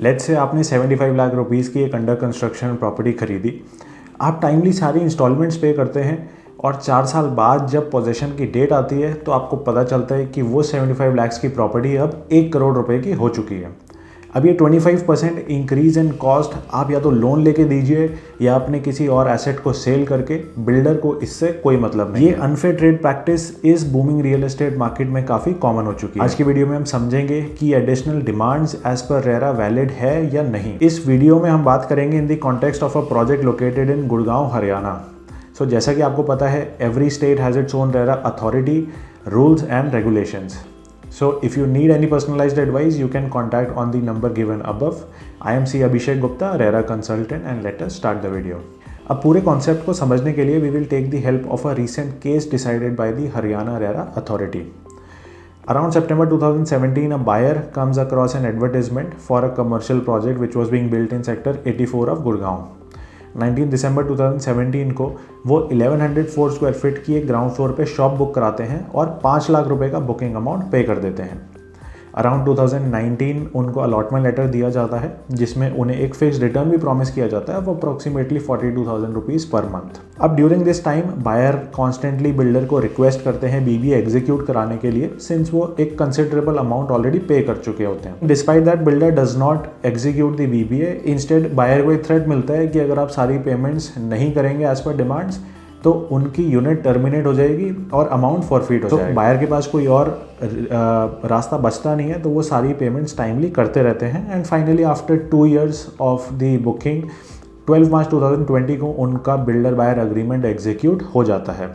Let's say आपने 75 lakh rupees की एक अंडर कंस्ट्रक्शन प्रॉपर्टी खरीदी, आप टाइमली सारी इंस्टॉलमेंट्स पे करते हैं और 4 साल बाद जब पोजेशन की डेट आती है तो आपको पता चलता है कि वो 75 लाख की प्रॉपर्टी अब 1 करोड़ रुपए की हो चुकी है। अब ये 25% इंक्रीज इन कॉस्ट आप या तो लोन लेके दीजिए या अपने किसी और एसेट को सेल करके, बिल्डर को इससे कोई मतलब नहीं। ये अनफेयर ट्रेड प्रैक्टिस इस बूमिंग रियल एस्टेट मार्केट में काफ़ी कॉमन हो चुकी है। आज की वीडियो में हम समझेंगे कि एडिशनल डिमांड्स एज पर रेरा वैलिड है या नहीं। इस वीडियो में हम बात करेंगे in the context of a project located in Gurgaon, Haryana. So जैसा कि आपको पता है, every state has its own RERA authority, rules and regulations. So if you need any personalized advice, you can contact on the number given above. I am C. Abhishek Gupta, RERA consultant, and let us start the video. अब पूरे concept को समझने के लिए we will take the help of a recent case decided by the Haryana RERA authority. Around September 2017, a buyer comes across an advertisement for a commercial project which was being built in sector 84 of Gurgaon. 19 दिसंबर 2017 को वो 1104 square feet की एक ground floor पे shop book कराते हैं और 5 लाख रुपए का बुकिंग अमाउंट पे कर देते हैं। अराउंड 2019 उनको अलॉटमेंट लेटर दिया जाता है जिसमें उन्हें एक फिक्स रिटर्न भी प्रॉमिस किया जाता है, वो अप्रोक्सीमेटली 42,000 रुपीज़ पर मंथ। अब during this time buyer constantly builder को रिक्वेस्ट करते हैं बीबीए एग्जीक्यूट कराने के लिए, सिंस वो एक कंसिडरेबल अमाउंट ऑलरेडी पे कर चुके होते हैं। Despite that builder does not execute the BBA, instead buyer को एक थ्रेट मिलता है कि अगर आप सारी पेमेंट्स नहीं करेंगे एज पर डिमांड्स तो उनकी यूनिट टर्मिनेट हो जाएगी और अमाउंट फॉरफिट हो जाएगा। तो बायर के पास कोई और रास्ता बचता नहीं है, तो वो सारी पेमेंट्स टाइमली करते रहते हैं। And finally after 2 years of the booking 12 मार्च 2020 को उनका बिल्डर बायर अग्रीमेंट एग्जीक्यूट हो जाता है।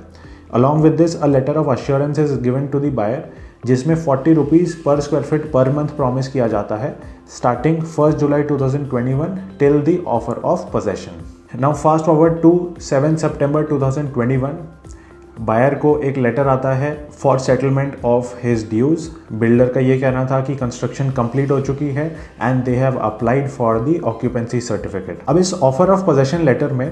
Along with this a letter of assurance is given to the buyer जिसमें 40 rupees per square feet per month promise किया जाता है starting 1 July 2021 till the offer of possession. Now fast forward to 7 September 2021, buyer को एक letter आता है for settlement of his dues. Builder का ये कहना था कि कंस्ट्रक्शन कंप्लीट हो चुकी है and they have applied for the occupancy certificate. अब इस ऑफर ऑफ पोजेशन लेटर में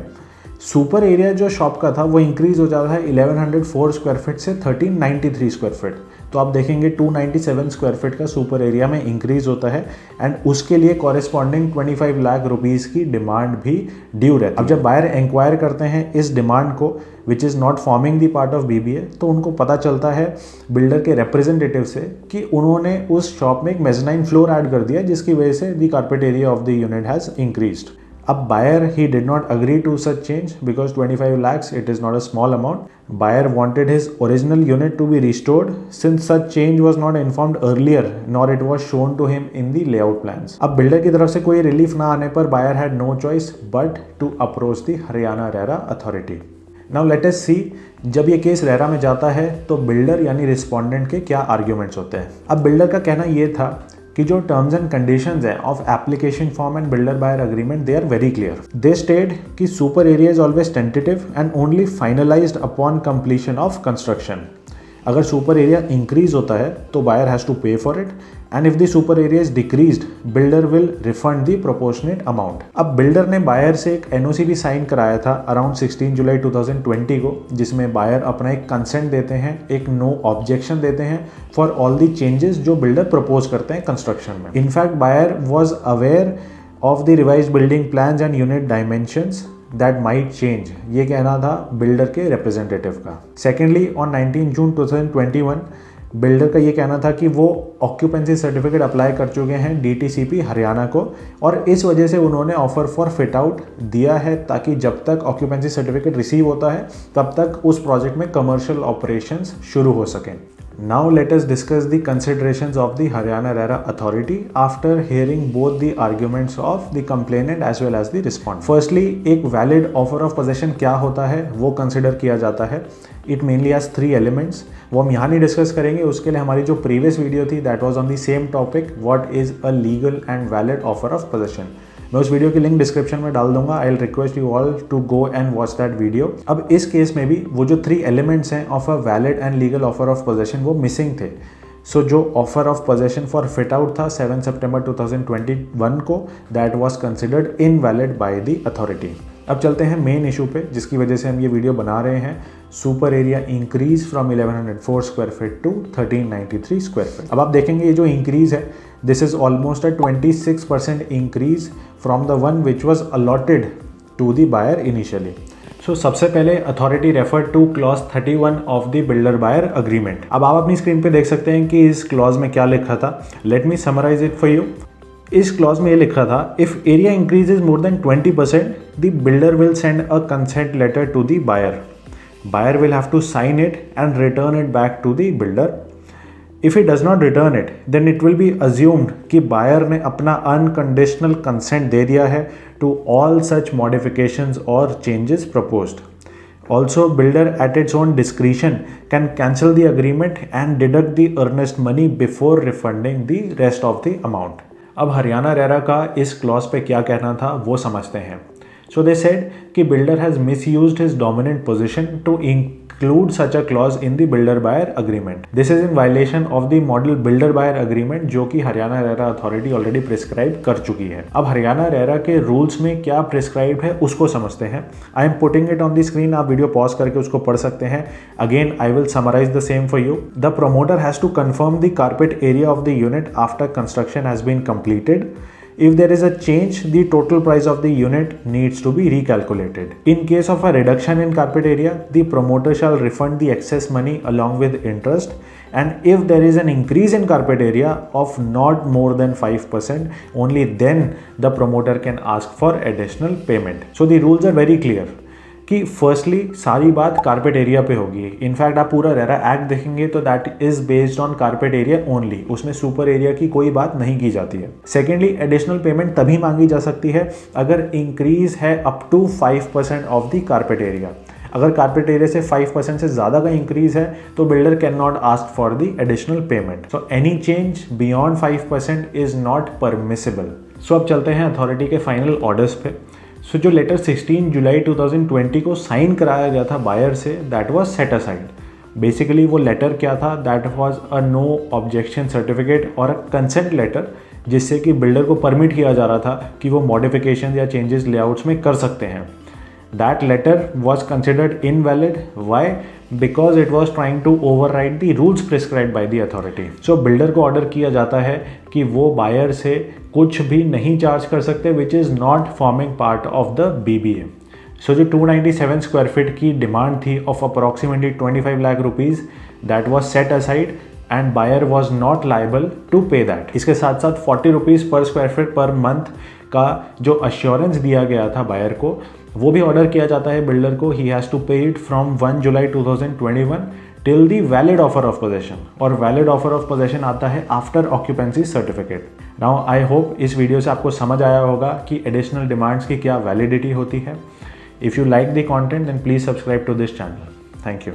सुपर एरिया जो शॉप का था वो इंक्रीज हो जाता है 1104 स्क्वायर फीट से 1393 स्क्वायर फीट। तो आप देखेंगे 297 स्क्वायर फीट का सुपर एरिया में इंक्रीज होता है एंड उसके लिए कॉरेस्पॉन्डिंग 25 लाख रुपीज़ की डिमांड भी ड्यू रहती है। अब जब बायर इंक्वायर करते हैं इस डिमांड को which is not forming the part of BBA, तो उनको पता चलता है बिल्डर के रिप्रेजेंटेटिव से कि उन्होंने उस शॉप में एक मेज़नाइन फ्लोर ऐड कर दिया जिसकी वजह से the carpet area of the unit has increased. अब buyer he did not agree to such change because 25 lakhs it is not a small amount. Buyer wanted his original unit to be restored since such change was not informed earlier nor it was shown to him in the layout plans. अब builder की तरफ से कोई relief ना आने पर buyer had no choice but to approach the Haryana RERA authority. Now let us see जब ये केस रेरा में जाता है तो बिल्डर यानी रिस्पोंडेंट के क्या आर्ग्यूमेंट्स होते हैं। अब बिल्डर का कहना ये था कि जो टर्म्स एंड कंडीशंस हैं of application form and builder buyer agreement they are very clear. They state कि super area is always tentative and only finalised upon completion of construction. अगर सुपर एरिया इंक्रीज होता है तो buyer has to pay for it and if the super area is decreased builder will refund the proportionate amount. अब builder ने buyer से एक NOC भी sign कराया था अराउंड 16 जुलाई 2020 को, जिसमें बायर अपना एक कंसेंट देते हैं, एक नो ऑब्जेक्शन देते हैं फॉर ऑल द चेंजेस जो बिल्डर प्रपोज करते हैं कंस्ट्रक्शन में। In fact buyer was aware of the revised building plans and unit dimensions that might change, ये कहना था बिल्डर के रिप्रेजेंटेटिव का। सेकेंडली ऑन 19 जून 2021 बिल्डर का ये कहना था कि वो ऑक्यूपेंसी सर्टिफिकेट अप्लाई कर चुके हैं डीटीसीपी हरियाणा को और इस वजह से उन्होंने ऑफर फॉर फिट आउट दिया है ताकि जब तक ऑक्यूपेंसी सर्टिफिकेट रिसीव होता है तब तक उस प्रोजेक्ट में कमर्शियल ऑपरेशंस शुरू हो सकें। Now let us discuss the considerations of the Haryana RERA authority after hearing both the arguments of the complainant as well as the respondent. Firstly, एक valid offer of possession क्या होता है वो consider किया जाता है। It mainly has 3 elements. वो हम यहाँ नहीं डिस्कस करेंगे, उसके लिए हमारी जो प्रीवियस वीडियो थी that was on the same topic, what is a legal and valid offer of possession. मैं उस वीडियो की लिंक डिस्क्रिप्शन में डाल दूंगा। I will request you all to go and watch that video. अब इस case में भी वो जो 3 एलिमेंट्स हैं of a valid and legal offer of possession वो मिसिंग थे। सो जो offer of possession for fit out था 7 सितंबर 2021 को, that was considered invalid by the authority. अब चलते हैं मेन इशू पे जिसकी वजह से हम ये वीडियो बना रहे हैं। Super area increase from 1104 square feet to 1393 square feet. अब आप देखेंगे ये जो इंक्रीज है, this is almost a 26% increase from the one which was allotted to the buyer initially. So सबसे पहले authority refer to clause 31 of the builder buyer agreement. अब आप अपनी स्क्रीन पे देख सकते हैं कि इस क्लॉज में क्या लिखा था। Let me summarise it for you. इस क्लॉज में ये लिखा था, if area increases more than 20%, the builder will send a consent letter to the buyer. Buyer will have to sign it and return it back to the builder. If he does not return it then it will be assumed कि buyer ने अपना unconditional consent दे दिया है to all such modifications और changes proposed. Also builder at its own discretion can cancel the agreement and deduct the earnest money before refunding the rest of the amount. अब Haryana RERA का इस clause पे क्या कहना था वो समझते हैं। सो दे सेड कि builder has misused his dominant position to include such a clause in the builder buyer agreement. This is in violation of the model builder buyer agreement जो कि Haryana RERA authority already prescribe कर चुकी है। अब Haryana RERA के rules में क्या prescribe है उसको समझते हैं। I am putting it on the screen, आप वीडियो पॉज करके उसको पढ़ सकते हैं। Again I will summarise the same for you. The promoter has to confirm the carpet area of the unit after construction has been completed. If there is a change, the total price of the unit needs to be recalculated. In case of a reduction in carpet area, the promoter shall refund the excess money along with interest. And if there is an increase in carpet area of not more than 5%, only then the promoter can ask for additional payment. So the rules are very clear. कि firstly सारी बात carpet area पे होगी। In fact आप पूरा RERA act देखेंगे तो that is based on carpet area only, उसमें सुपर एरिया की कोई बात नहीं की जाती है। सेकेंडली एडिशनल पेमेंट तभी मांगी जा सकती है अगर इंक्रीज है up to 5% of the carpet area. अगर कारपेट एरिया से 5% से ज़्यादा का इंक्रीज है तो builder can not ask for the additional payment. So any change beyond 5% is not permissible. So अब चलते हैं अथॉरिटी के फाइनल ऑर्डर्स पे। सो जो लेटर 16 जुलाई 2020 को साइन कराया गया था बायर से, that was set aside. Basically वो लेटर क्या था, that was a no objection certificate और अ कंसेंट लेटर, जिससे कि बिल्डर को परमिट किया जा रहा था कि वो मॉडिफिकेशन या चेंजेस लेआउट्स में कर सकते हैं। That letter was considered invalid. Why? Because it was trying to override the rules prescribed by the authority. So builder को ऑर्डर किया जाता है कि वो बायर से कुछ भी नहीं चार्ज कर सकते which is not forming part of the BBA. So जो 297 स्क्वायर फीट की डिमांड थी of approximately 25 lakh rupees, that was set aside and buyer was not liable to pay that. इसके साथ साथ 40 rupees per square feet per month का जो assurance दिया गया था बायर को, वो भी ऑर्डर किया जाता है बिल्डर को। ही हैज़ टू पे it from 1 July 2021 till the valid offer of possession, और वैलिड ऑफर ऑफ पोजेशन आता है after occupancy certificate. Now I hope इस वीडियो से आपको समझ आया होगा कि एडिशनल डिमांड्स की क्या वैलिडिटी होती है। If you like the content then please subscribe to this channel. Thank you.